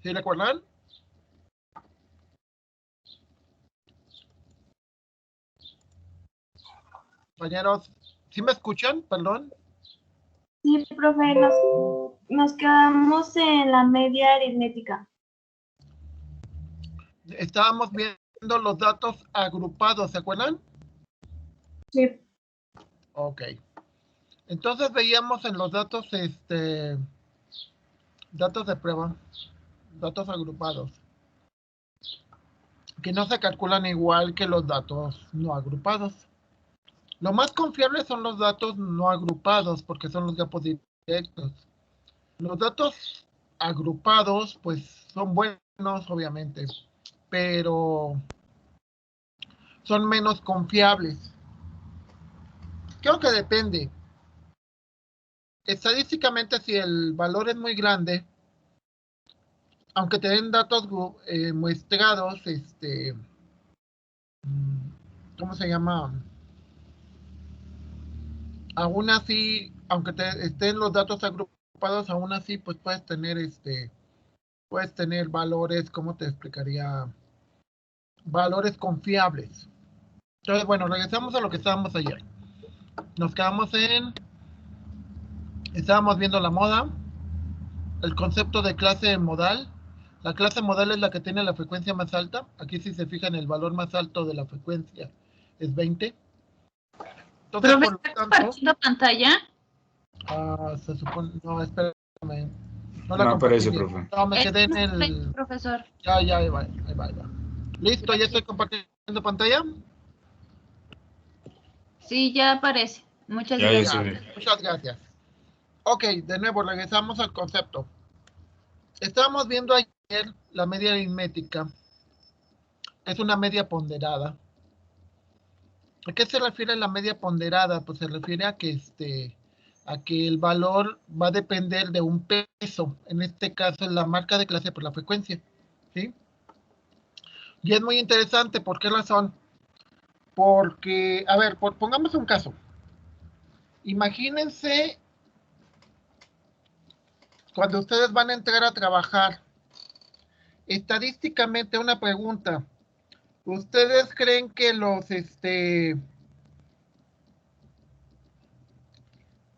¿Sí recuerdan? Compañeros, ¿sí me escuchan? Perdón. Sí, profe, nos quedamos en la media aritmética. Estábamos viendo los datos agrupados, ¿se acuerdan? Sí. Ok. Entonces veíamos en los datos, datos de prueba, datos agrupados, que no se calculan igual que los datos no agrupados. Lo más confiable son los datos no agrupados, porque son los campos directos. Los datos agrupados, pues, son buenos, obviamente, pero son menos confiables. Creo que depende. Estadísticamente, si el valor es muy grande, aunque te den datos muestreados, ¿cómo se llama? Aún así, aunque estén los datos agrupados, aún así, pues puedes tener valores, ¿cómo te explicaría? Valores confiables. Entonces, bueno, regresamos a lo que estábamos ayer. Nos quedamos estábamos viendo la moda, el concepto de clase modal. La clase modal es la que tiene la frecuencia más alta. Aquí si se fijan, el valor más alto de la frecuencia es 20. Entonces, ¿Profe, por lo está tanto, compartiendo pantalla? se supone, no, espérame, no la No compartí aparece, bien. profe. No, me Es quedé en correcto, el, profesor. ya, ahí va, ahí va, ahí va. Listo, ya estoy Gracias. compartiendo pantalla. Sí, ya aparece. Muchas Ya gracias. se ve. Ya, muchas gracias. Ok, de nuevo, regresamos al concepto. Estábamos viendo ayer la media aritmética. Es una media ponderada. ¿A qué se refiere la media ponderada? Pues se refiere a que el valor va a depender de un peso. En este caso, es la marca de clase por la frecuencia. ¿Sí? Y es muy interesante. ¿Por qué razón? Porque, a ver, pongamos un caso. Imagínense cuando ustedes van a entrar a trabajar. Estadísticamente, una pregunta. ¿Ustedes creen que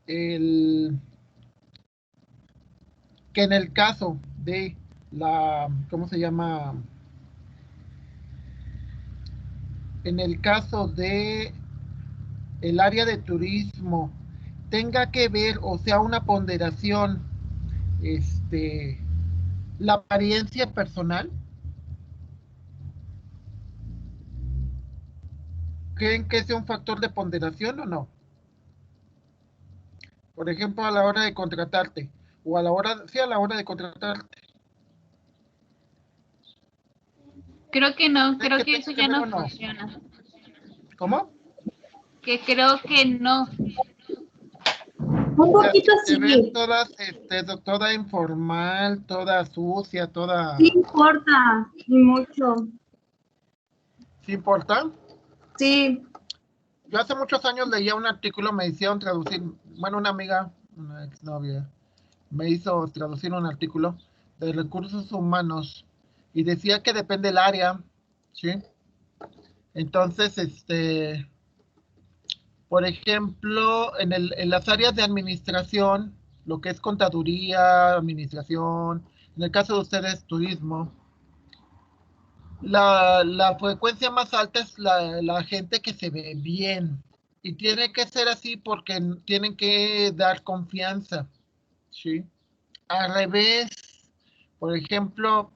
que en el caso de ¿cómo se llama? En el caso de el área de turismo, tenga que ver, o sea, una ponderación, la apariencia personal? ¿Creen que sea un factor de ponderación o no? Por ejemplo, a la hora de contratarte, o sí, a la hora de contratarte. Creo que no, ¿Creen creo que que tenga eso que ya ver no o no? funciona. ¿Cómo? Que creo que no. Un O sea, si poquito te ven sí. todas, toda informal, toda sucia, Sí toda... importa, y mucho. ¿Sí importa? Sí. Yo hace muchos años leía un artículo, me hicieron traducir, bueno, una amiga, una exnovia, me hizo traducir un artículo de recursos humanos y decía que depende del área, ¿sí? Entonces, por ejemplo, en las áreas de administración, lo que es contaduría, administración, en el caso de ustedes, turismo, la frecuencia más alta es la gente que se ve bien. Y tiene que ser así porque tienen que dar confianza, ¿sí? Al revés, por ejemplo,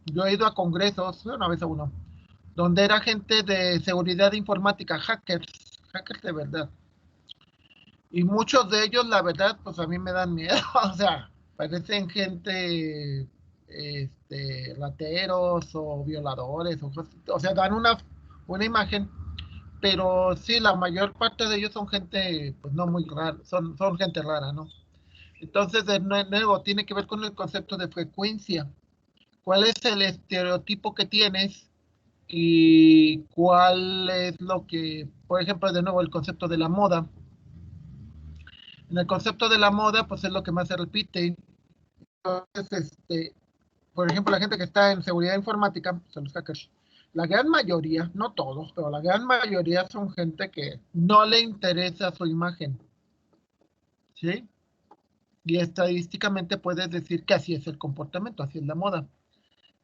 yo he ido a congresos, una vez a uno, donde era gente de seguridad informática, hackers de verdad. Y muchos de ellos, la verdad, pues a mí me dan miedo, o sea, parecen gente, rateros o violadores, o sea, dan una imagen, pero sí, la mayor parte de ellos son gente, pues no muy rara, son gente rara, ¿no? Entonces, de nuevo, tiene que ver con el concepto de frecuencia. ¿Cuál es el estereotipo que tienes y cuál es lo que, por ejemplo, de nuevo, el concepto de la moda? En el concepto de la moda, pues es lo que más se repite. Entonces, por ejemplo, la gente que está en seguridad informática, son los hackers, la gran mayoría, no todos, pero la gran mayoría son gente que no le interesa su imagen, ¿sí? Y estadísticamente puedes decir que así es el comportamiento, así es la moda.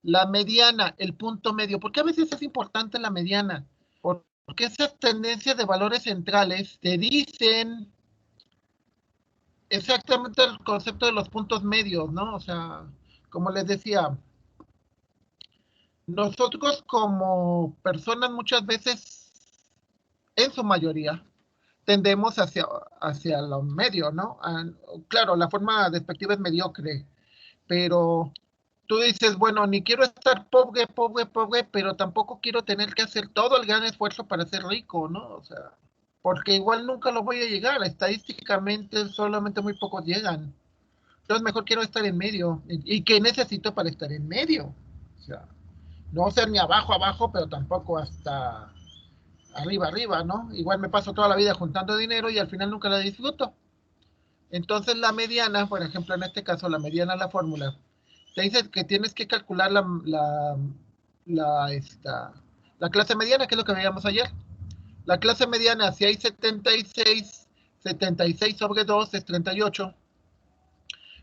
La mediana, el punto medio, ¿por qué a veces es importante la mediana? Porque esas tendencias de valores centrales te dicen exactamente el concepto de los puntos medios, ¿no? O sea, como les decía, nosotros como personas muchas veces, en su mayoría, tendemos hacia lo medio, ¿no? Claro, la forma despectiva es mediocre, pero tú dices, bueno, ni quiero estar pobre, pobre, pobre, pero tampoco quiero tener que hacer todo el gran esfuerzo para ser rico, ¿no? O sea, porque igual nunca lo voy a llegar. Estadísticamente solamente muy pocos llegan. Entonces mejor quiero estar en medio. ¿Y qué necesito para estar en medio? O sea, no ser ni abajo, abajo, pero tampoco hasta arriba, arriba, ¿no? Igual me paso toda la vida juntando dinero y al final nunca la disfruto. Entonces la mediana, por ejemplo, en este caso, la mediana, la fórmula, te dice que tienes que calcular la clase mediana, que es lo que veíamos ayer. La clase mediana, si hay 76 sobre 2 es 38.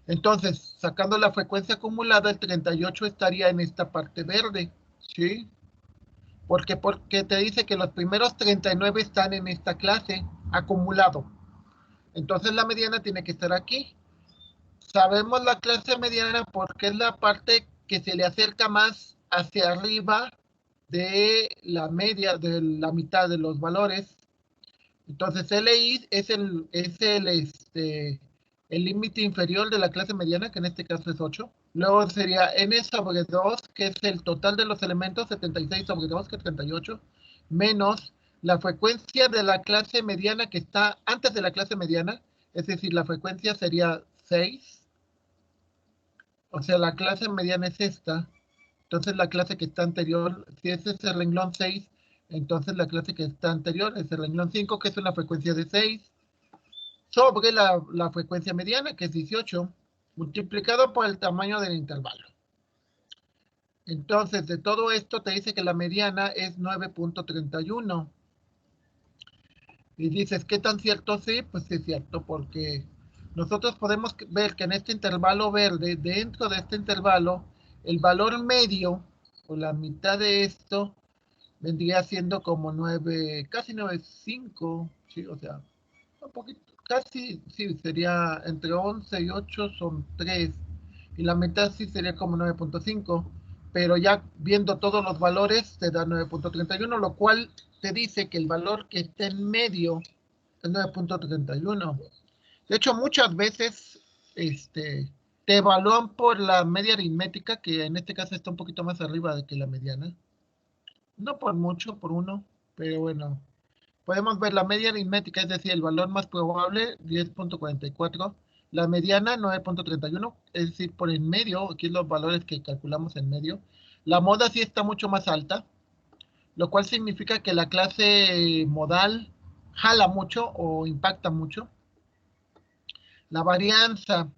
Entonces, sacando la frecuencia acumulada, el 38 estaría en esta parte verde, ¿sí? Porque te dice que los primeros 39 están en esta clase acumulado. Entonces la mediana tiene que estar aquí. Sabemos la clase mediana porque es la parte que se le acerca más hacia arriba de la media, de la mitad de los valores. Entonces LI es el límite inferior de la clase mediana, que en este caso es 8. Luego sería n sobre 2, que es el total de los elementos, 76 sobre 2, que es 38, menos la frecuencia de la clase mediana que está antes de la clase mediana, es decir, la frecuencia sería 6. O sea, la clase mediana es esta. Entonces la clase que está anterior, si ese es el renglón 6, entonces la clase que está anterior es el renglón 5, que es una frecuencia de 6, sobre la frecuencia mediana, que es 18, multiplicado por el tamaño del intervalo. Entonces, de todo esto te dice que la mediana es 9.31. Y dices, ¿qué tan cierto? Sí, pues sí es cierto, porque nosotros podemos ver que en este intervalo verde, dentro de este intervalo, el valor medio, o la mitad de esto, vendría siendo como 9, casi 9.5, sí, o sea, un poquito, casi, sí, sería entre 11 y 8 son 3, y la mitad sí sería como 9.5, pero ya viendo todos los valores te da 9.31, lo cual te dice que el valor que está en medio es 9.31. De hecho, muchas veces te evalúan por la media aritmética, que en este caso está un poquito más arriba de que la mediana. No por mucho, por 1, pero bueno. Podemos ver la media aritmética, es decir, el valor más probable, 10.44. La mediana, 9.31, es decir, por en medio, aquí los valores que calculamos en medio. La moda sí está mucho más alta, lo cual significa que la clase modal jala mucho o impacta mucho. La varianza.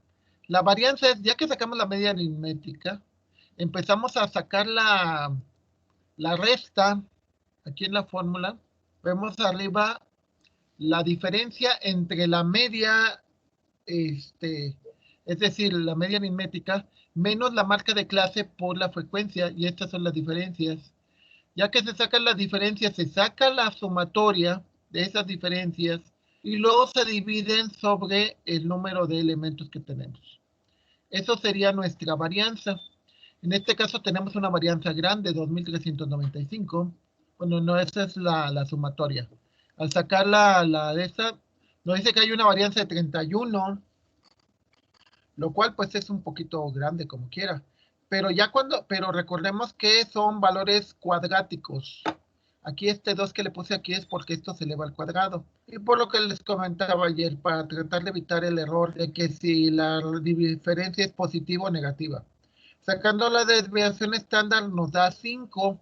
La varianza es, ya que sacamos la media aritmética, empezamos a sacar la resta, aquí en la fórmula, vemos arriba la diferencia entre la media, es decir, la media aritmética, menos la marca de clase por la frecuencia, y estas son las diferencias. Ya que se sacan las diferencias, se saca la sumatoria de esas diferencias y luego se dividen sobre el número de elementos que tenemos. Eso sería nuestra varianza. En este caso tenemos una varianza grande, 2395. Bueno, no, esa es la sumatoria. Al sacar la de esa, nos dice que hay una varianza de 31, lo cual pues es un poquito grande como quiera. Pero recordemos que son valores cuadráticos. Aquí este 2 que le puse aquí es porque esto se eleva al cuadrado. Y por lo que les comentaba ayer, para tratar de evitar el error de que si la diferencia es positiva o negativa. Sacando la desviación estándar nos da 5,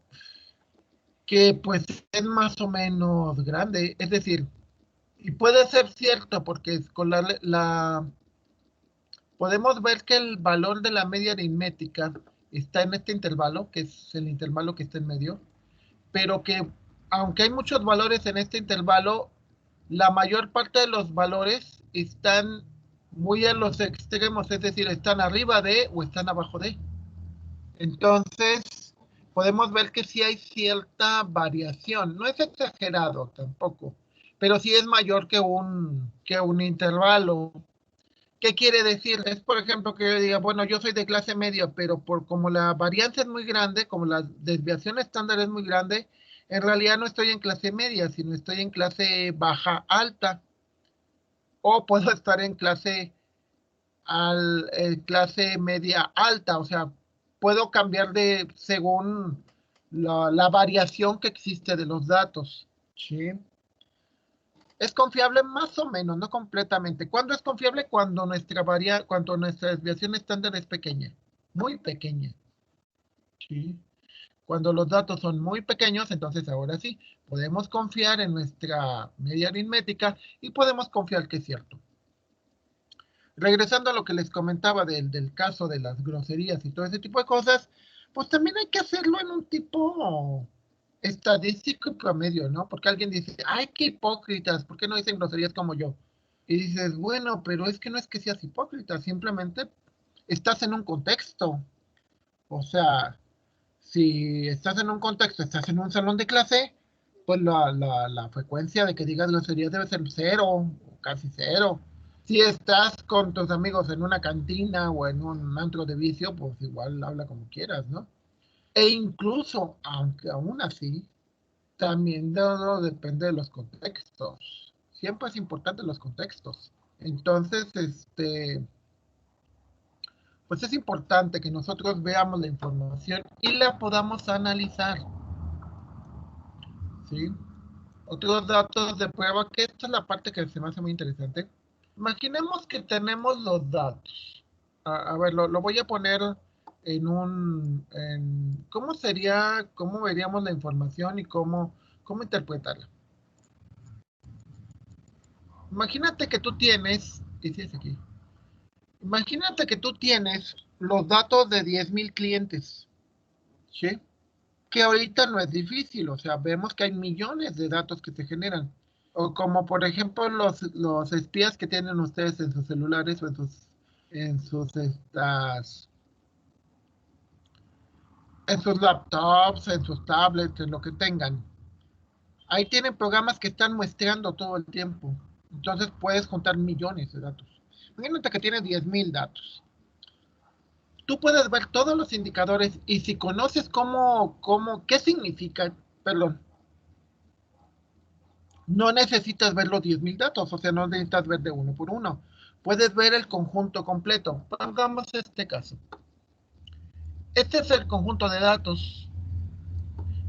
que pues es más o menos grande. Es decir, y puede ser cierto porque con podemos ver que el valor de la media aritmética está en este intervalo, que es el intervalo que está en medio, pero que aunque hay muchos valores en este intervalo, la mayor parte de los valores están muy en los extremos, es decir, están arriba de o están abajo de. Entonces, podemos ver que sí hay cierta variación. No es exagerado tampoco, pero sí es mayor que un intervalo. ¿Qué quiere decir? Es, por ejemplo, que yo diga, bueno, yo soy de clase media, pero como la varianza es muy grande, como la desviación estándar es muy grande, en realidad no estoy en clase media, sino estoy en clase baja alta. O puedo estar en clase media alta, o sea, puedo cambiar según la variación que existe de los datos. ¿Sí? Es confiable más o menos, no completamente. ¿Cuándo es confiable? Cuando nuestra desviación estándar es pequeña, muy pequeña. ¿Sí? Cuando los datos son muy pequeños, entonces ahora sí, podemos confiar en nuestra media aritmética y podemos confiar que es cierto. Regresando a lo que les comentaba del caso de las groserías y todo ese tipo de cosas, pues también hay que hacerlo en un tipo estadístico y promedio, ¿no? Porque alguien dice, ay, qué hipócritas, ¿por qué no dicen groserías como yo? Y dices, bueno, pero es que no es que seas hipócrita, simplemente estás en un contexto. O sea, si estás en un contexto, estás en un salón de clase, pues la frecuencia de que digas groserías debe ser cero, o casi cero. Si estás con tus amigos en una cantina o en un antro de vicio, pues igual habla como quieras, ¿no? E incluso, aunque aún así, también todo depende de los contextos. Siempre es importante los contextos. Entonces, pues es importante que nosotros veamos la información y la podamos analizar, ¿sí? Otros datos de prueba, que esta es la parte que se me hace muy interesante. Imaginemos que tenemos los datos. A ver, lo voy a poner ¿cómo sería, cómo veríamos la información y cómo interpretarla? Imagínate que tú tienes, y si es aquí, imagínate que tú tienes los datos de 10,000 clientes, ¿sí? Que ahorita no es difícil, o sea, vemos que hay millones de datos que se generan. O como por ejemplo los espías que tienen ustedes en sus celulares o en sus laptops, en sus tablets, en lo que tengan. Ahí tienen programas que están muestreando todo el tiempo. Entonces puedes contar millones de datos. Imagínate que tienes 10,000 datos. Tú puedes ver todos los indicadores y si conoces qué significan, perdón, no necesitas ver los 10,000 datos, o sea, no necesitas ver de uno por uno. Puedes ver el conjunto completo. Pongamos este caso. Este es el conjunto de datos.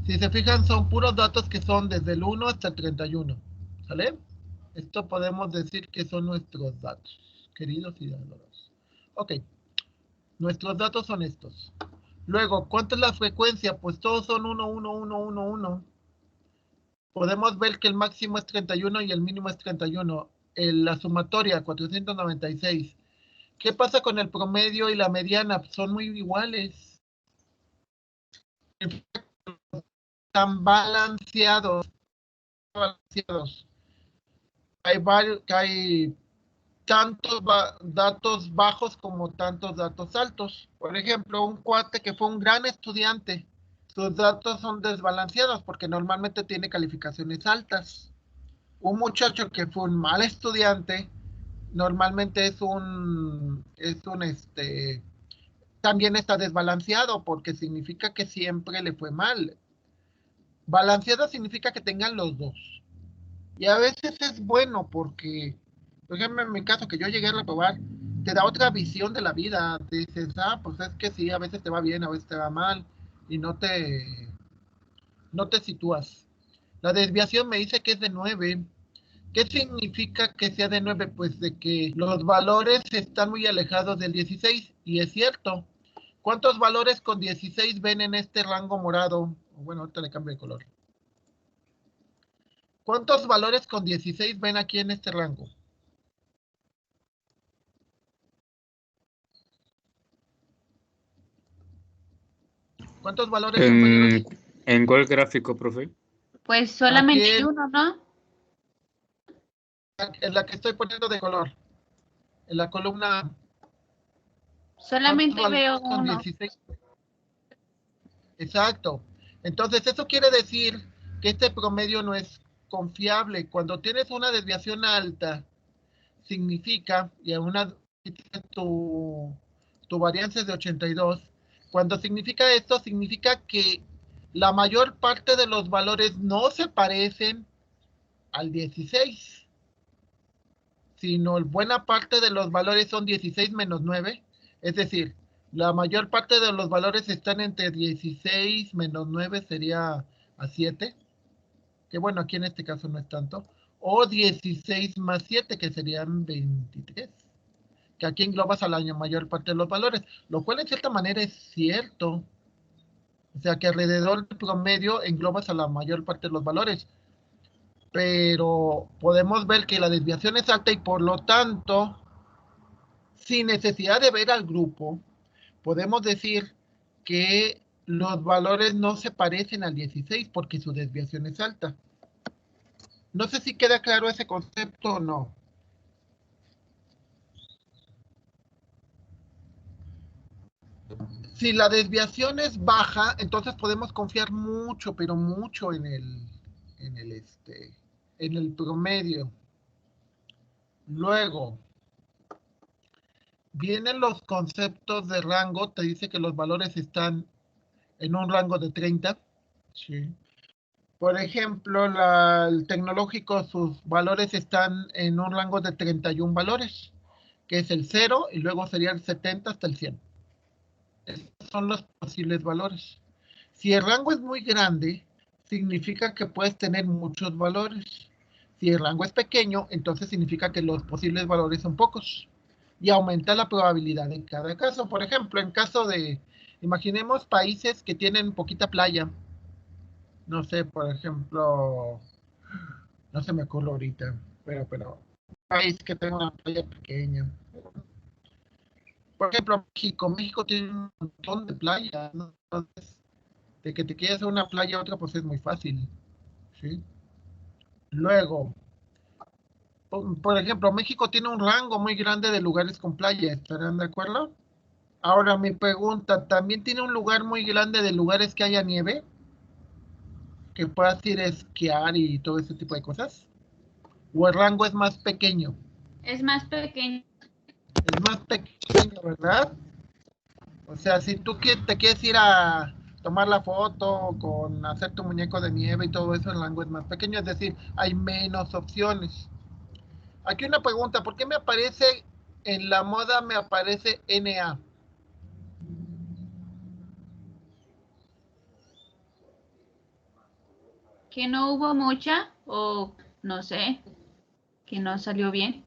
Si se fijan, son puros datos que son desde el 1 hasta el 31. ¿Sale? Esto podemos decir que son nuestros datos, queridos y adorados. Ok, nuestros datos son estos. Luego, ¿cuánto es la frecuencia? Pues todos son 1, 1, 1, 1, 1. Podemos ver que el máximo es 31 y el mínimo es 31. La sumatoria, 496. ¿Qué pasa con el promedio y la mediana? Son muy iguales. Están balanceados. Hay tantos datos bajos como tantos datos altos. Por ejemplo, un cuate que fue un gran estudiante, sus datos son desbalanceados porque normalmente tiene calificaciones altas. Un muchacho que fue un mal estudiante, normalmente también está desbalanceado porque significa que siempre le fue mal. Balanceado significa que tengan los dos. Y a veces es bueno porque, por ejemplo, en mi caso que yo llegué a reprobar, te da otra visión de la vida. Te dices, pues es que sí, a veces te va bien, a veces te va mal y no te sitúas. La desviación me dice que es de 9. ¿Qué significa que sea de 9? Pues de que los valores están muy alejados del 16, y es cierto. ¿Cuántos valores con 16 ven en este rango morado? Bueno, ahorita le cambio de color. ¿Cuántos valores con 16 ven aquí en este rango? ¿Cuántos valores, compañeros? ¿En cuál gráfico, profe? Pues solamente Aquí hay uno, ¿no? en la que estoy poniendo de color. En la columna A. Solamente ¿Cuántos veo valores son? uno. 16. Exacto. Entonces, eso quiere decir que este promedio no es confiable. Cuando tienes una desviación alta, significa, y tu varianza es de 82, cuando significa esto, significa que la mayor parte de los valores no se parecen al 16, sino buena parte de los valores son 16 menos 9, es decir, la mayor parte de los valores están entre 16 menos 9 sería a 7, que bueno, aquí en este caso no es tanto, o 16 más 7, que serían 23, que aquí englobas a la mayor parte de los valores, lo cual en cierta manera es cierto, o sea que alrededor del promedio englobas a la mayor parte de los valores, pero podemos ver que la desviación es alta y por lo tanto, sin necesidad de ver al grupo, podemos decir que los valores no se parecen al 16 porque su desviación es alta. No sé si queda claro ese concepto o no. Si la desviación es baja, entonces podemos confiar mucho, pero mucho en el promedio. Luego, vienen los conceptos de rango, te dice que los valores están en un rango de 30. Sí. Por ejemplo, el tecnológico, sus valores están en un rango de 31 valores, que es el 0 y luego sería el 70 hasta el 100. Estos son los posibles valores. Si el rango es muy grande, significa que puedes tener muchos valores. Si el rango es pequeño, entonces significa que los posibles valores son pocos. Y aumenta la probabilidad en cada caso. Por ejemplo, en caso de, imaginemos países que tienen poquita playa. No sé, por ejemplo, no se me ocurre ahorita, pero un país que tenga una playa pequeña. Por ejemplo, México tiene un montón de playas, ¿no? Entonces, de que te quieras a una playa a otra, pues es muy fácil, ¿sí? Luego, por ejemplo, México tiene un rango muy grande de lugares con playa, ¿estarán de acuerdo? Ahora mi pregunta, ¿también tiene un lugar muy grande de lugares que haya nieve? Que puedas ir a esquiar y todo ese tipo de cosas. ¿O el rango es más pequeño? Es más pequeño. Es más pequeño, ¿verdad? O sea, si tú te quieres ir a tomar la foto con hacer tu muñeco de nieve y todo eso, el rango es más pequeño, es decir, hay menos opciones. Aquí una pregunta, ¿por qué me aparece en la moda, me aparece NA? Que no hubo mucha o no sé, que no salió bien.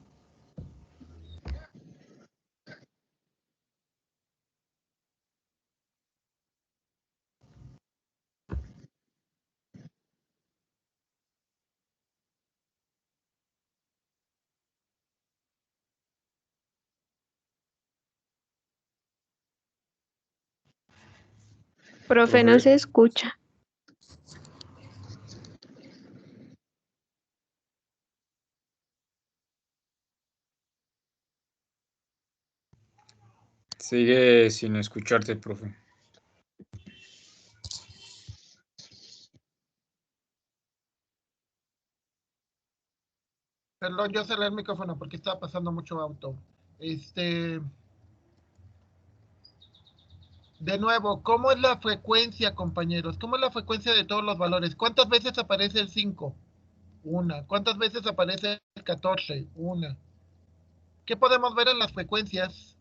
Profe, no se escucha. Sigue sin escucharte, profe. Perdón, yo cerré el micrófono porque estaba pasando mucho auto. De nuevo, ¿cómo es la frecuencia, compañeros? ¿Cómo es la frecuencia de todos los valores? ¿Cuántas veces aparece el 5? Una. ¿Cuántas veces aparece el 14? Una. ¿Qué podemos ver en las frecuencias?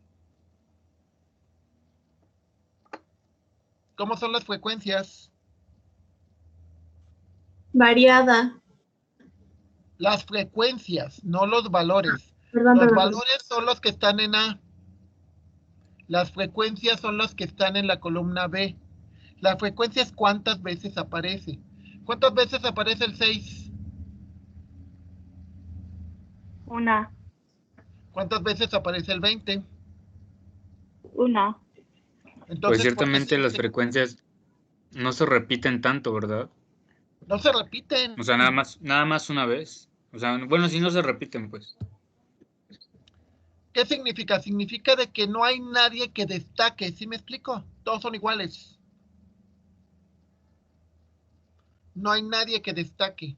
¿Cómo son las frecuencias? Variada. Las frecuencias, no los valores. Perdón, Los perdón. valores son los que están en A. Las frecuencias son los que están en la columna B. La frecuencia es cuántas veces aparece. ¿Cuántas veces aparece el 6? Una. ¿Cuántas veces aparece el 20? Una. Pues Entonces, ¿por qué ciertamente se las dice? frecuencias No se repiten tanto, ¿verdad? No se repiten. O sea, nada más una vez. O sea, bueno, si no se repiten, pues. ¿Qué significa? Significa de que no hay nadie que destaque, ¿sí me explico? Todos son iguales. No hay nadie que destaque.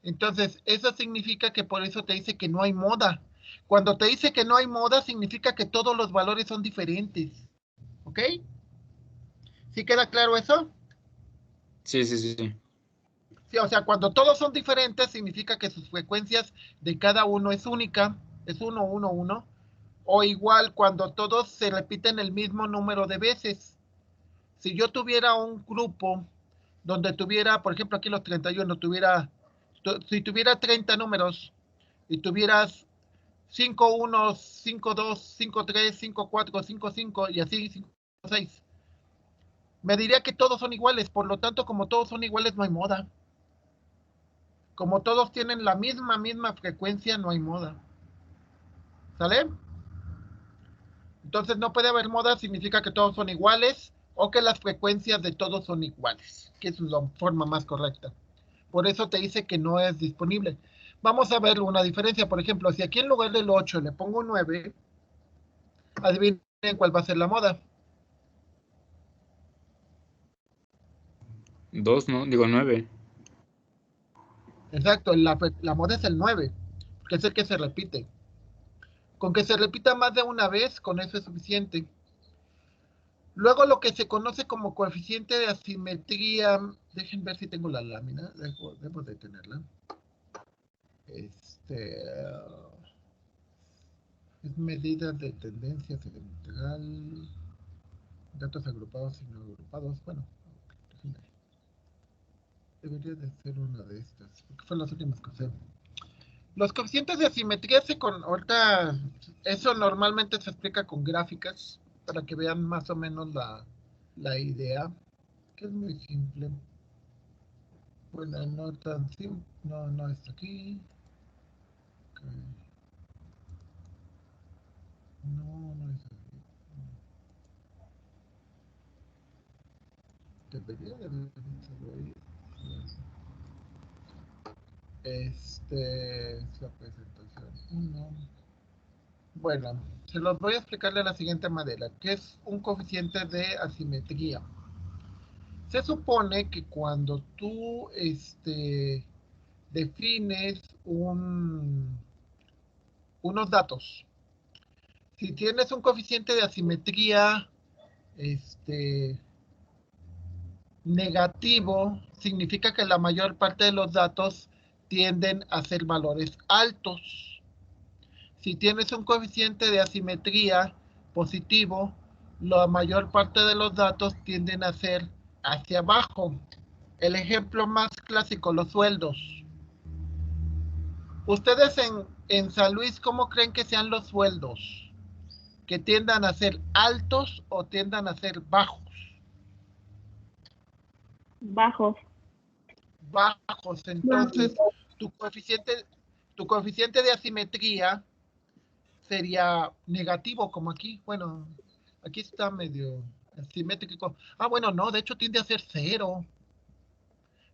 Entonces, eso significa que por eso te dice que no hay moda. Cuando te dice que no hay moda, significa que todos los valores son diferentes. ¿Ok? ¿Sí queda claro eso? Sí, sí, sí, sí. Sí, o sea, cuando todos son diferentes, significa que sus frecuencias de cada uno es única, es 1, 1, 1. O igual cuando todos se repiten el mismo número de veces. Si yo tuviera un grupo donde tuviera, por ejemplo, aquí los 31, si tuviera 30 números y tuvieras 5 1, 5 2, 5 3, 5 4, 5 5 y así 5 6, me diría que todos son iguales. Por lo tanto, como todos son iguales, no hay moda. Como todos tienen la misma frecuencia, no hay moda. ¿Sale? Entonces no puede haber moda, significa que todos son iguales o que las frecuencias de todos son iguales, que es la forma más correcta. Por eso te dice que no es disponible. Vamos a ver una diferencia. Por ejemplo, si aquí en lugar del 8 le pongo un 9, adivinen cuál va a ser la moda. 2, ¿no? Digo 9. Exacto, la moda es el 9, que es el que se repite. Con que se repita más de una vez, con eso es suficiente. Luego lo que se conoce como coeficiente de asimetría, dejen ver si tengo la lámina, debo de tenerla. Es medida de tendencia segmental, datos agrupados y no agrupados. Bueno, debería de ser una de estas, porque fueron las últimas que usé. Los coeficientes de asimetría ahorita, eso normalmente se explica con gráficas, para que vean más o menos la idea, que es muy simple. Bueno, no tan simple, no está aquí. Okay. No es así. Debería de haber ahí. Es la presentación 1. Bueno, se los voy a explicar de la siguiente manera, que es un coeficiente de asimetría. Se supone que cuando tú defines unos datos, si tienes un coeficiente de asimetría negativo, significa que la mayor parte de los datos tienden a ser valores altos. Si tienes un coeficiente de asimetría positivo, la mayor parte de los datos tienden a ser hacia abajo. El ejemplo más clásico, los sueldos. Ustedes en San Luis, ¿cómo creen que sean los sueldos? ¿Que tiendan a ser altos o tiendan a ser bajos? Bajos. Bajos. Entonces, tu coeficiente de asimetría sería negativo, como aquí. Bueno, aquí está medio asimétrico. Ah, bueno, no, de hecho tiende a ser 0.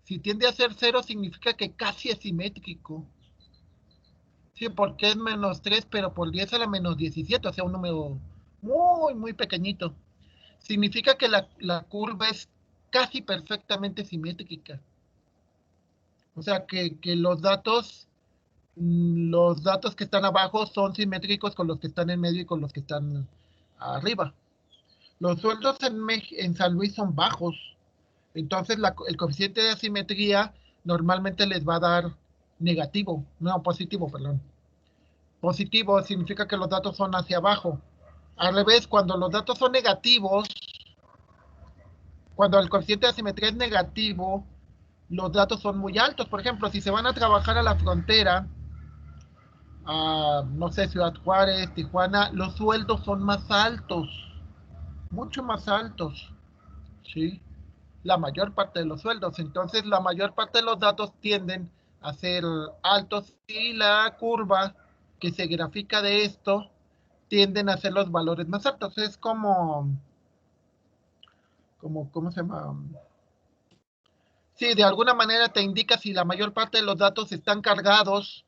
Si tiende a ser 0, significa que casi es simétrico. Sí, porque es -3, pero por 10 a la -17, o sea, un número muy pequeñito. Significa que la curva es casi perfectamente simétrica. O sea, que los datos que están abajo son simétricos con los que están en medio y con los que están arriba. Los sueldos en San Luis son bajos. Entonces, el coeficiente de asimetría normalmente les va a dar negativo, no positivo, perdón. Positivo significa que los datos son hacia abajo. Al revés, cuando los datos son negativos, cuando el coeficiente de asimetría es negativo, los datos son muy altos. Por ejemplo, si se van a trabajar a la frontera, no sé, Ciudad Juárez, Tijuana, los sueldos son más altos, mucho más altos, ¿sí? La mayor parte de los sueldos. Entonces, la mayor parte de los datos tienden a ser altos y la curva que se grafica de esto tienden a ser los valores más altos. Es ¿cómo se llama? Sí, de alguna manera te indica si la mayor parte de los datos están cargados.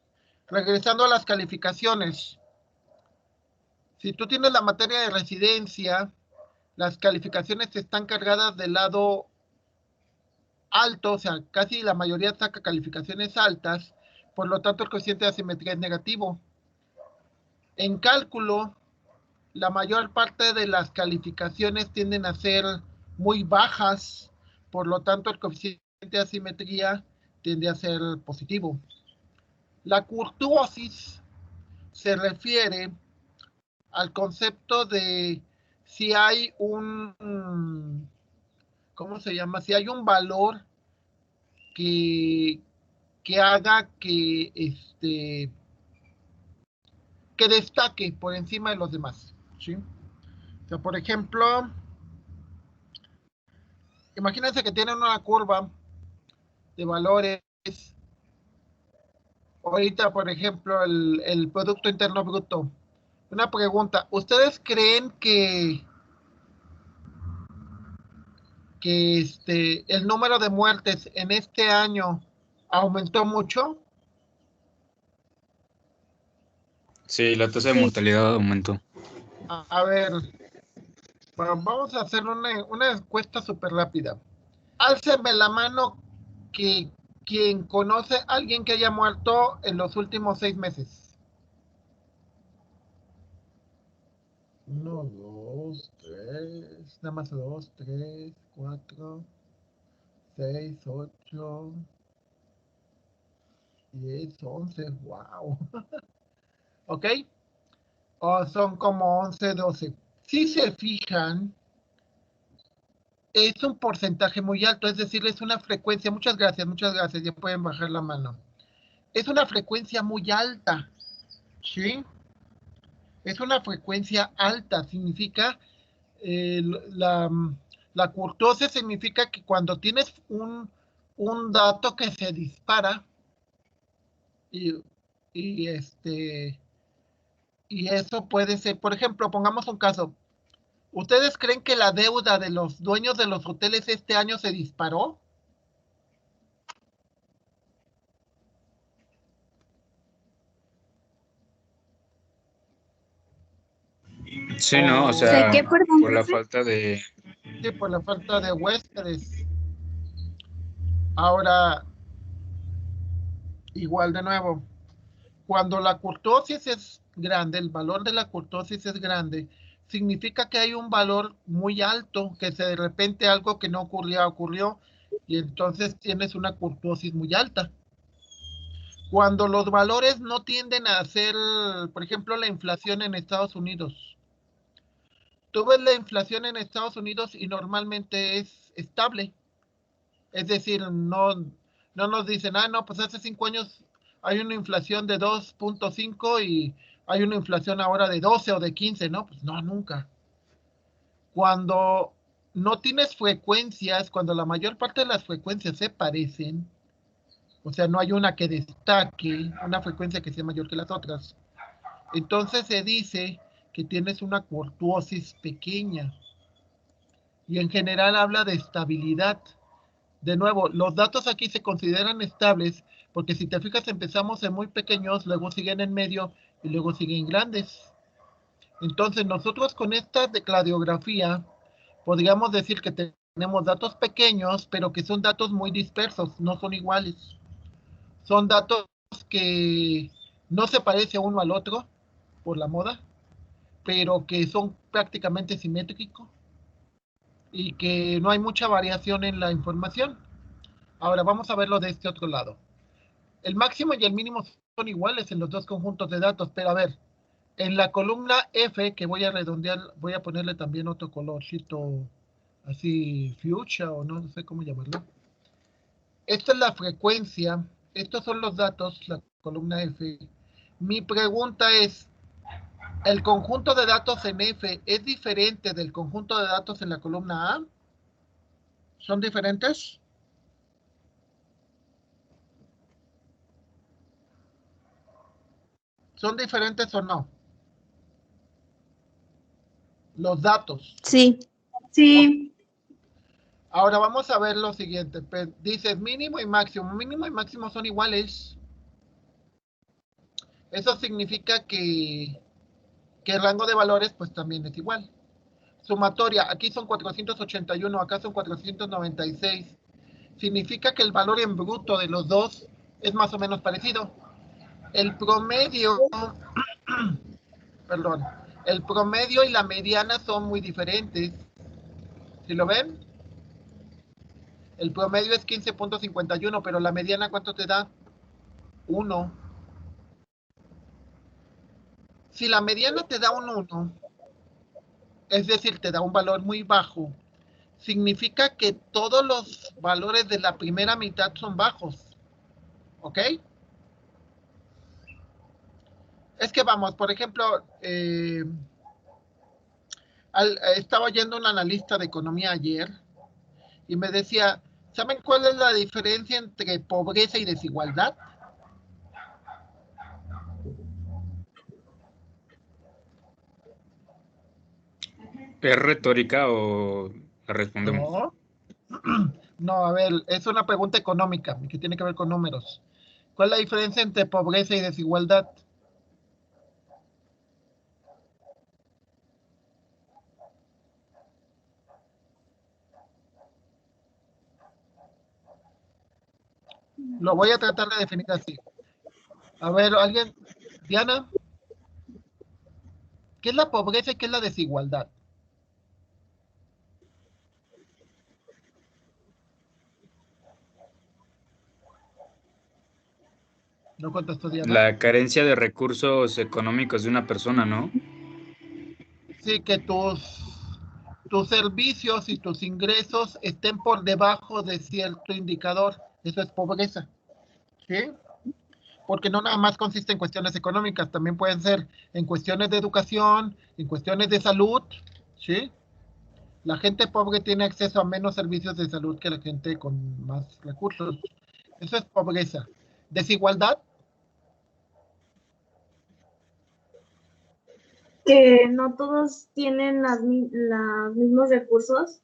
Regresando a las calificaciones. Si tú tienes la materia de residencia, las calificaciones están cargadas del lado alto, o sea, casi la mayoría saca calificaciones altas, por lo tanto el coeficiente de asimetría es negativo. En cálculo, la mayor parte de las calificaciones tienden a ser muy bajas, por lo tanto el coeficiente de asimetría tiende a ser positivo. La curtuosis se refiere al concepto de si hay ¿cómo se llama? Si hay un valor que haga que destaque por encima de los demás, ¿sí? O sea, por ejemplo, imagínense que tienen una curva de valores. Ahorita, por ejemplo, el Producto Interno Bruto. Una pregunta, ¿ustedes creen que el número de muertes en este año aumentó mucho? Sí, la tasa de Sí. mortalidad aumentó. A ver, vamos a hacer una encuesta súper rápida. Álceme la mano que quien conoce a alguien que haya muerto en los últimos 6 meses. 1, 2, 3, nada más 2, 3, 4, 6, 8, 10, 11, wow. ¿Ok? O son como 11, 12. Si se fijan, es un porcentaje muy alto, es decir, es una frecuencia. Muchas gracias, ya pueden bajar la mano. Es una frecuencia muy alta, ¿sí? Es una frecuencia alta, significa, eh, la, la curtosis significa que cuando tienes un dato que se dispara y, y, y eso puede ser, por ejemplo, pongamos un caso. ¿Ustedes creen que la deuda de los dueños de los hoteles este año se disparó? Sí, ¿no? O ¿Sé sea, qué, perdón, por la profe? falta de... Sí, por la falta de huéspedes. Ahora, igual de nuevo, cuando la curtosis es grande, el valor de la curtosis es grande, significa que hay un valor muy alto, que de repente algo que no ocurrió, y entonces tienes una curtosis muy alta. Cuando los valores no tienden a ser, por ejemplo, la inflación en Estados Unidos. Tú ves la inflación en Estados Unidos y normalmente es estable. Es decir, no nos dicen, no, pues hace 5 años hay una inflación de 2.5 y hay una inflación ahora de 12 o de 15, ¿no? Pues no, nunca. Cuando no tienes frecuencias, cuando la mayor parte de las frecuencias se parecen, o sea, no hay una que destaque, una frecuencia que sea mayor que las otras, entonces se dice que tienes una curtosis pequeña y en general habla de estabilidad. De nuevo, los datos aquí se consideran estables porque si te fijas empezamos en muy pequeños, luego siguen en medio y luego siguen grandes. Entonces nosotros con esta decladiografía podríamos decir que tenemos datos pequeños, pero que son datos muy dispersos, no son iguales. Son datos que no se parecen uno al otro por la moda, pero que son prácticamente simétricos y que no hay mucha variación en la información. Ahora vamos a verlo de este otro lado. El máximo y el mínimo son iguales en los dos conjuntos de datos, pero a ver, en la columna F, que voy a redondear, voy a ponerle también otro colorcito así fuchsia o no sé cómo llamarlo. Esta es la frecuencia, estos son los datos, la columna F. Mi pregunta es, ¿el conjunto de datos en F es diferente del conjunto de datos en la columna A? ¿Son diferentes? ¿Son diferentes o no? Los datos. Sí. Sí. Ahora vamos a ver lo siguiente. Dices mínimo y máximo. Mínimo y máximo son iguales. Eso significa que el rango de valores pues también es igual. Sumatoria, aquí son 481, acá son 496. Significa que el valor en bruto de los dos es más o menos parecido. El promedio, perdón, el promedio y la mediana son muy diferentes. ¿Sí lo ven? El promedio es 15.51, pero la mediana, ¿cuánto te da? 1. Si la mediana te da un 1, es decir, te da un valor muy bajo, significa que todos los valores de la primera mitad son bajos. ¿Ok? Es que vamos, por ejemplo, estaba oyendo un analista de economía ayer y me decía, ¿saben cuál es la diferencia entre pobreza y desigualdad? ¿Es retórica o la respondemos? No. No, a ver, es una pregunta económica que tiene que ver con números. ¿Cuál es la diferencia entre pobreza y desigualdad? Lo voy a tratar de definir así. A ver, alguien, Diana, ¿qué es la pobreza y qué es la desigualdad? No contestó Diana. La carencia de recursos económicos de una persona, ¿no? Sí, que tus servicios y tus ingresos estén por debajo de cierto indicador. Eso es pobreza. ¿Sí? Porque no nada más consiste en cuestiones económicas, también pueden ser en cuestiones de educación, en cuestiones de salud. ¿Sí? La gente pobre tiene acceso a menos servicios de salud que la gente con más recursos. Eso es pobreza. Desigualdad, Que no todos tienen los mismos recursos.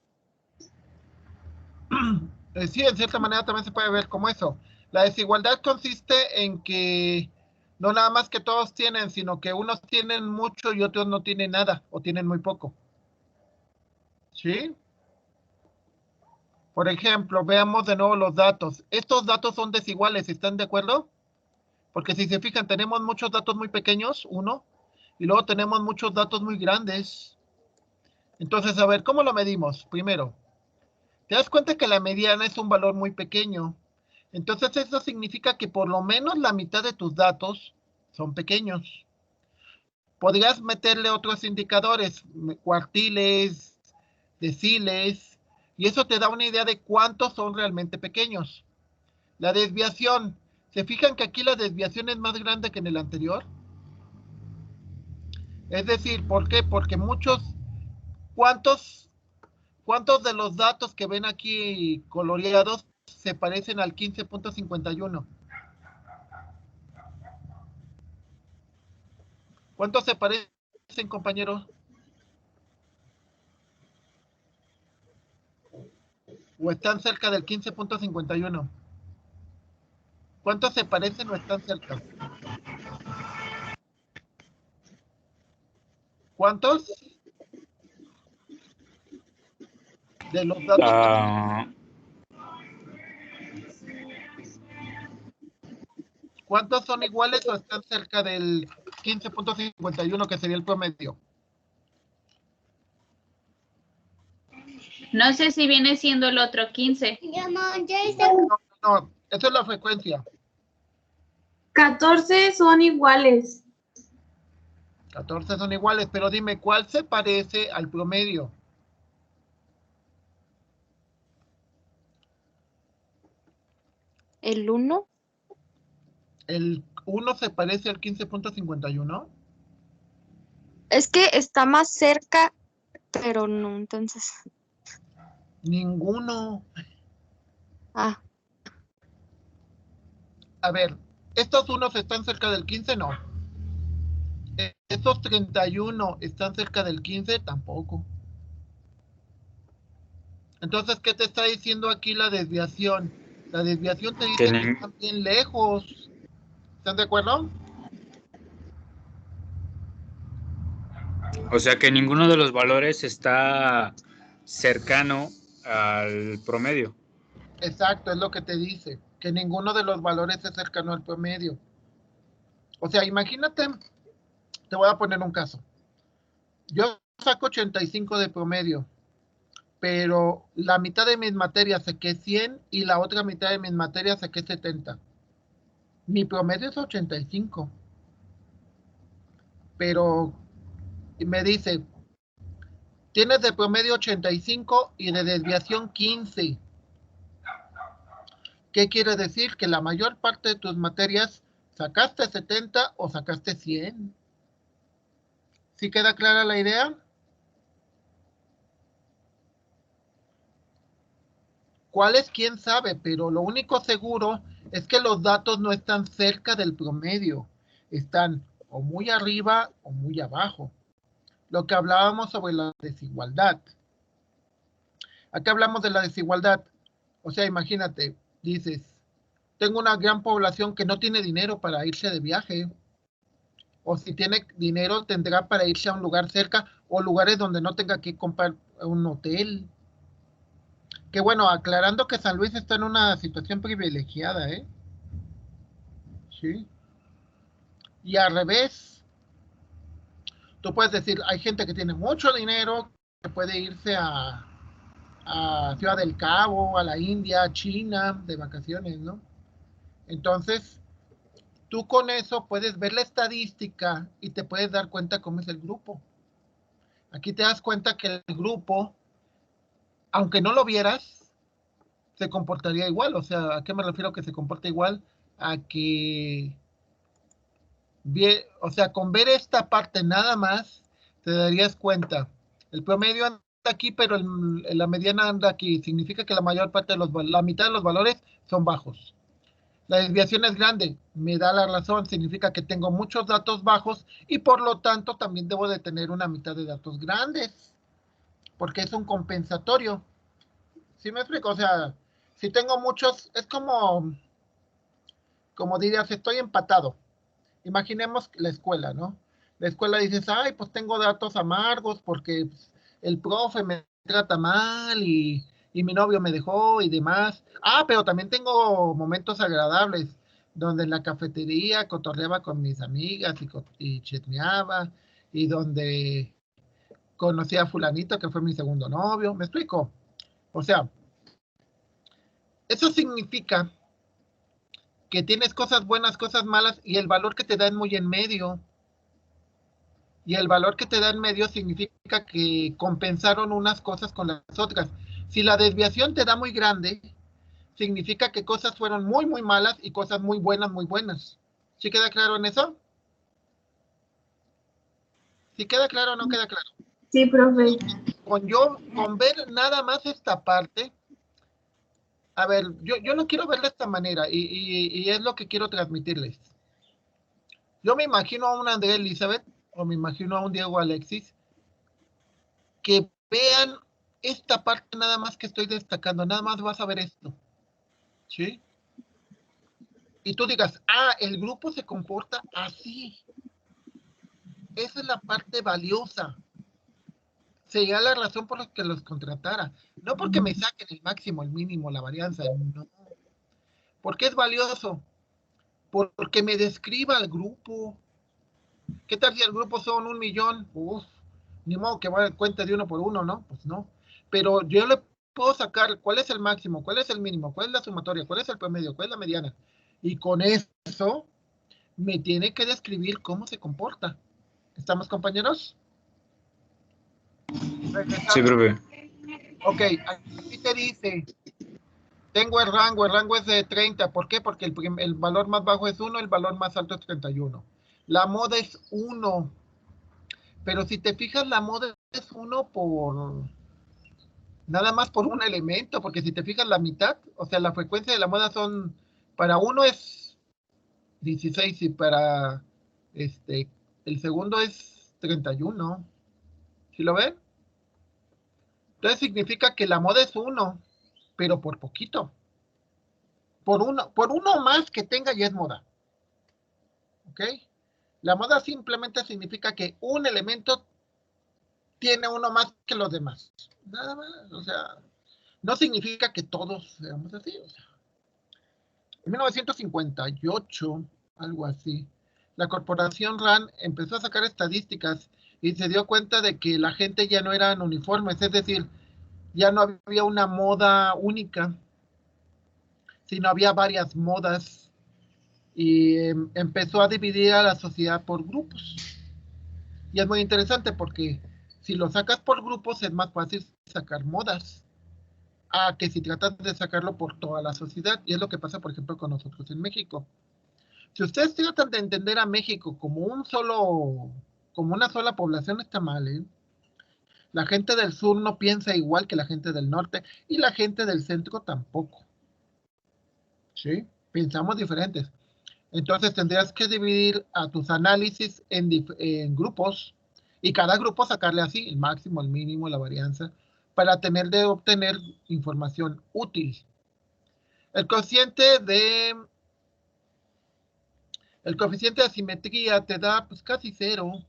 sí, en cierta manera también se puede ver como eso. La desigualdad consiste en que no nada más que todos tienen, sino que unos tienen mucho y otros no tienen nada o tienen muy poco. ¿Sí? Por ejemplo, veamos de nuevo los datos. Estos datos son desiguales, ¿están de acuerdo? Porque si se fijan, tenemos muchos datos muy pequeños, uno, y luego tenemos muchos datos muy grandes. Entonces, a ver, ¿cómo lo medimos? Primero, te das cuenta que la mediana es un valor muy pequeño. Entonces, eso significa que por lo menos la mitad de tus datos son pequeños. Podrías meterle otros indicadores, cuartiles, deciles, y eso te da una idea de cuántos son realmente pequeños. La desviación, ¿se fijan que aquí la desviación es más grande que en el anterior? Es decir, ¿por qué? Porque ¿cuántos, ¿cuántos de los datos que ven aquí coloreados se parecen al 15.51? ¿Cuántos se parecen, compañeros? ¿O están cerca del 15.51? ¿Cuántos se parecen o están cerca? ¿Cuántos de los datos Ah, cuántos son iguales o están cerca del 15.51 que sería el promedio? No sé si viene siendo el otro 15. No, esa es la frecuencia. 14 son iguales. 14 son iguales, pero dime, ¿cuál se parece al promedio? ¿El 1? ¿El 1 se parece al 15.51? Es que está más cerca, pero no, entonces. Ninguno. Ah, A ver, ¿estos unos están cerca del 15? No. ¿Estos 31 están cerca del 15? Tampoco. Entonces, ¿qué te está diciendo aquí la desviación? La desviación te dice Que que nin- están bien lejos. ¿Están de acuerdo? o sea que ninguno de los valores está cercano al promedio. Exacto, es lo que te dice, que ninguno de los valores es cercano al promedio. O sea, imagínate, te voy a poner un caso. Yo saco 85 de promedio, pero la mitad de mis materias saqué 100 y la otra mitad de mis materias saqué 70. Mi promedio es 85, pero me dice, tienes de promedio 85 y de desviación 15. ¿Qué quiere decir? Que la mayor parte de tus materias sacaste 70 o sacaste 100. ¿Sí queda clara la idea? ¿Cuál es? ¿Quién sabe? Pero lo único seguro es que los datos no están cerca del promedio. Están o muy arriba o muy abajo. Lo que hablábamos sobre la desigualdad. Aquí hablamos de la desigualdad. O sea, imagínate, dices, tengo una gran población que no tiene dinero para irse de viaje. O si tiene dinero, tendrá para irse a un lugar cerca o lugares donde no tenga que comprar un hotel. Que bueno, aclarando que San Luis está en una situación privilegiada, ¿eh? Sí. Y al revés, tú puedes decir, hay gente que tiene mucho dinero, que puede irse a Ciudad del Cabo, a la India, a China, de vacaciones, ¿no? Entonces, tú con eso puedes ver la estadística y te puedes dar cuenta cómo es el grupo. Aquí te das cuenta que el grupo, aunque no lo vieras, se comportaría igual. O sea, ¿a qué me refiero que se comporta igual? A que, o sea, con ver esta parte nada más, te darías cuenta. El promedio anda aquí, pero la mediana anda aquí. Significa que la mayor parte de la mitad de los valores son bajos. La desviación es grande, me da la razón, significa que tengo muchos datos bajos y por lo tanto también debo de tener una mitad de datos grandes, porque es un compensatorio. ¿Sí me explico? O sea, si tengo muchos, es como dirías, estoy empatado. Imaginemos la escuela, ¿no? La escuela dices, ay, pues tengo datos amargos porque pues, el profe me trata mal y mi novio me dejó y demás. Ah, pero también tengo momentos agradables donde en la cafetería cotorreaba con mis amigas y chismeaba y donde conocí a fulanito que fue mi segundo novio. ¿Me explico? O sea, eso significa que tienes cosas buenas, cosas malas y el valor que te da es muy en medio. Y el valor que te da en medio significa que compensaron unas cosas con las otras. Si la desviación te da muy grande, significa que cosas fueron muy, muy malas y cosas muy buenas, muy buenas. ¿Sí queda claro en eso? ¿Sí queda claro o no queda claro? Sí, profe. Con ver nada más esta parte, a ver, yo no quiero verla de esta manera y es lo que quiero transmitirles. Yo me imagino a una Andrea Elizabeth o me imagino a un Diego Alexis que vean esta parte nada más que estoy destacando, nada más vas a ver esto, ¿sí? Y tú digas, ah, el grupo se comporta así. Esa es la parte valiosa. Sería la razón por la que los contratara. No porque me saquen el máximo, el mínimo, la varianza, no. ¿Por qué es valioso? Porque me describa el grupo. ¿Qué tal si el grupo son 1,000,000? Uf, ni modo que va a cuenta de uno por uno, ¿no? Pues no. Pero yo le puedo sacar cuál es el máximo, cuál es el mínimo, cuál es la sumatoria, cuál es el promedio, cuál es la mediana. Y con eso me tiene que describir cómo se comporta. ¿Estamos, compañeros? Sí, Regresando. profe. Ok, aquí te dice, tengo el rango es de 30. ¿Por qué? Porque el valor más bajo es 1, el valor más alto es 31. La moda es 1. Pero si te fijas, la moda es 1 nada más por un elemento, porque si te fijas la mitad, o sea, la frecuencia de la moda para uno es 16 y para el segundo es 31. ¿Sí lo ven? Entonces significa que la moda es 1, pero por poquito. Por uno más que tenga ya es moda. ¿Ok? La moda simplemente significa que un elemento tiene uno más que los demás. Nada más, o sea, no significa que todos seamos así. O sea, en 1958, algo así, la corporación RAND empezó a sacar estadísticas y se dio cuenta de que la gente ya no eran uniformes, es decir, ya no había una moda única, sino había varias modas y empezó a dividir a la sociedad por grupos. Y es muy interesante porque si lo sacas por grupos es más fácil sacar modas a que si tratas de sacarlo por toda la sociedad. Y es lo que pasa, por ejemplo, con nosotros en México. Si ustedes tratan de entender a México como una sola población, está mal, ¿eh? La gente del sur no piensa igual que la gente del norte y la gente del centro tampoco. ¿Sí? Pensamos diferentes. Entonces tendrías que dividir a tus análisis en grupos y cada grupo sacarle así el máximo, el mínimo, la varianza para obtener información útil. El coeficiente de asimetría te da pues casi 0,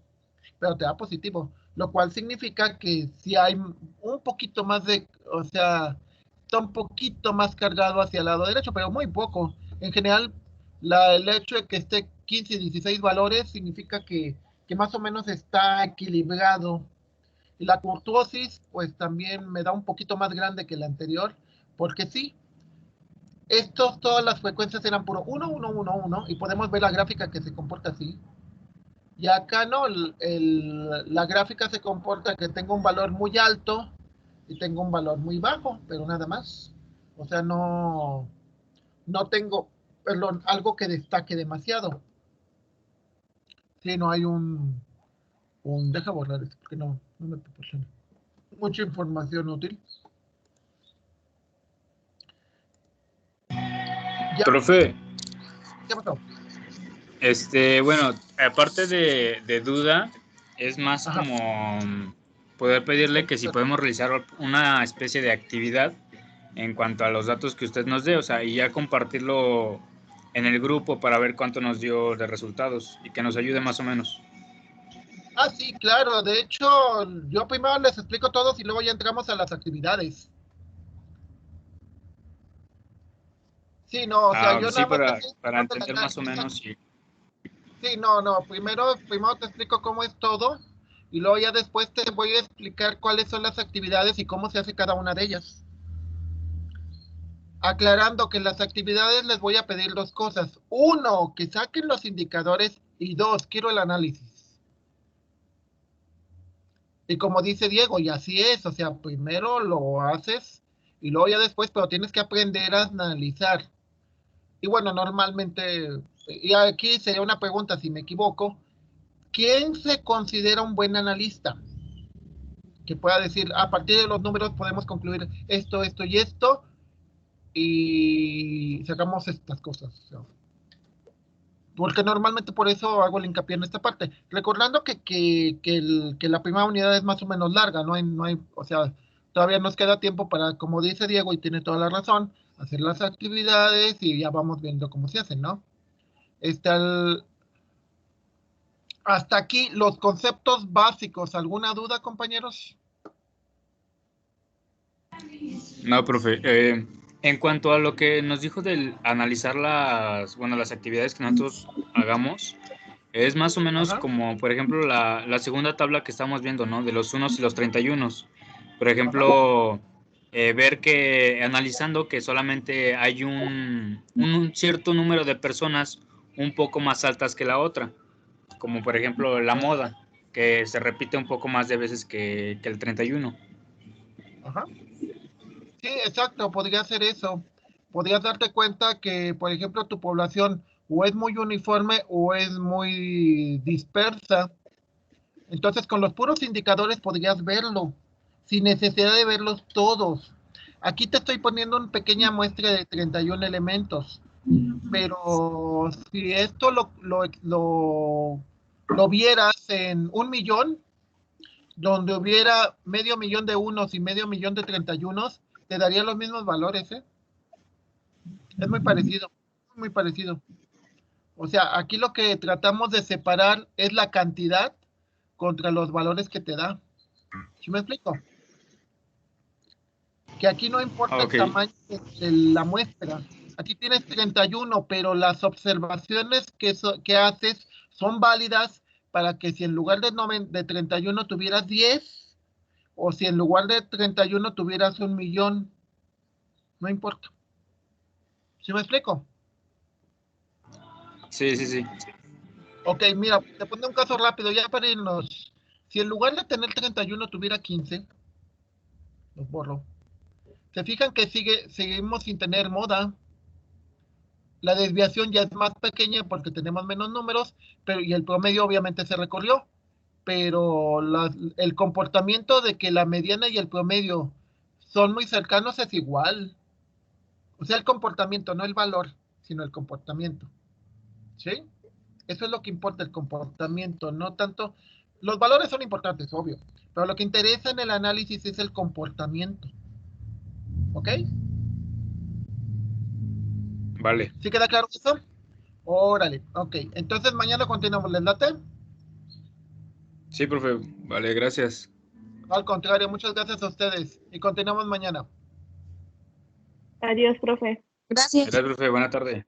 pero te da positivo, lo cual significa que si hay un poquito más o sea, está un poquito más cargado hacia el lado derecho, pero muy poco. En general, el hecho de que esté 15 y 16 valores significa que más o menos está equilibrado. Y la curtosis, pues también me da un poquito más grande que la anterior, porque sí, todas las frecuencias eran puro 1, 1, 1, 1, y podemos ver la gráfica que se comporta así. Y acá no, la gráfica se comporta que tengo un valor muy alto y tengo un valor muy bajo, pero nada más. O sea, no tengo, perdón, algo que destaque demasiado. Sí, no hay deja borrar esto, porque no me proporciona mucha información útil. Ya, Profe, ¿qué pasó? bueno, aparte de duda, es más Ajá. como poder pedirle que si podemos realizar una especie de actividad en cuanto a los datos que usted nos dé, o sea, y ya compartirlo en el grupo para ver cuánto nos dio de resultados y que nos ayude más o menos. Ah, sí, claro. De hecho, yo primero les explico todos y luego ya entramos a las actividades. Sí, no, o sea, yo Sí, nada más te para explico entender más o menos. Sí. Sí, no, primero te explico cómo es todo y luego ya después te voy a explicar cuáles son las actividades y cómo se hace cada una de ellas. Aclarando que en las actividades les voy a pedir 2 cosas. 1, que saquen los indicadores y 2, quiero el análisis. Y como dice Diego, y así es, o sea, primero lo haces y luego ya después, pero tienes que aprender a analizar. Y bueno, normalmente, y aquí sería una pregunta si me equivoco, ¿quién se considera un buen analista? Que pueda decir, a partir de los números podemos concluir esto, esto y esto, y sacamos estas cosas. O sea, porque normalmente por eso hago el hincapié en esta parte. Recordando que la primera unidad es más o menos larga, o sea, todavía nos queda tiempo para, como dice Diego, y tiene toda la razón, hacer las actividades y ya vamos viendo cómo se hacen, ¿no? Hasta aquí los conceptos básicos. ¿Alguna duda, compañeros? No, profe. En cuanto a lo que nos dijo del analizar las actividades que nosotros hagamos, es más o menos como, por ejemplo, la segunda tabla que estamos viendo, ¿no? De los unos y los 31. Por ejemplo, ver que analizando que solamente hay un cierto número de personas un poco más altas que la otra, como por ejemplo la moda, que se repite un poco más de veces que el 31. Ajá. Sí, exacto, podría ser eso. Podrías darte cuenta que, por ejemplo, tu población o es muy uniforme o es muy dispersa. Entonces, con los puros indicadores podrías verlo, sin necesidad de verlos todos. Aquí te estoy poniendo una pequeña muestra de 31 elementos, pero si esto lo vieras en 1 millón, donde hubiera 500,000 de unos y 500,000 de 31, te daría los mismos valores, ¿eh? Es muy parecido, muy parecido. O sea, aquí lo que tratamos de separar es la cantidad contra los valores que te da. ¿Sí me explico? Que aquí no importa Ok. el tamaño de la muestra. Aquí tienes 31, pero las observaciones que haces son válidas para que si en lugar de 31 tuvieras 10, o si en lugar de 31 tuvieras 1,000,000, no importa. ¿Sí me explico? Sí, sí, sí. Ok, mira, te pongo un caso rápido ya para irnos. Si en lugar de tener 31 tuviera 15, los borro. Se fijan que seguimos sin tener moda. La desviación ya es más pequeña porque tenemos menos números, pero y el promedio obviamente se recorrió. Pero el comportamiento de que la mediana y el promedio son muy cercanos es igual. O sea, el comportamiento, no el valor, sino el comportamiento. ¿Sí? Eso es lo que importa, el comportamiento, no tanto. Los valores son importantes, obvio, pero lo que interesa en el análisis es el comportamiento. ¿Ok? Vale. ¿Sí queda claro eso? Órale, ok. Entonces mañana continuamos, ¿les late? Sí, profe. Vale, gracias. Al contrario, muchas gracias a ustedes y continuamos mañana. Adiós, profe. Gracias. Gracias, profe. Buena tarde.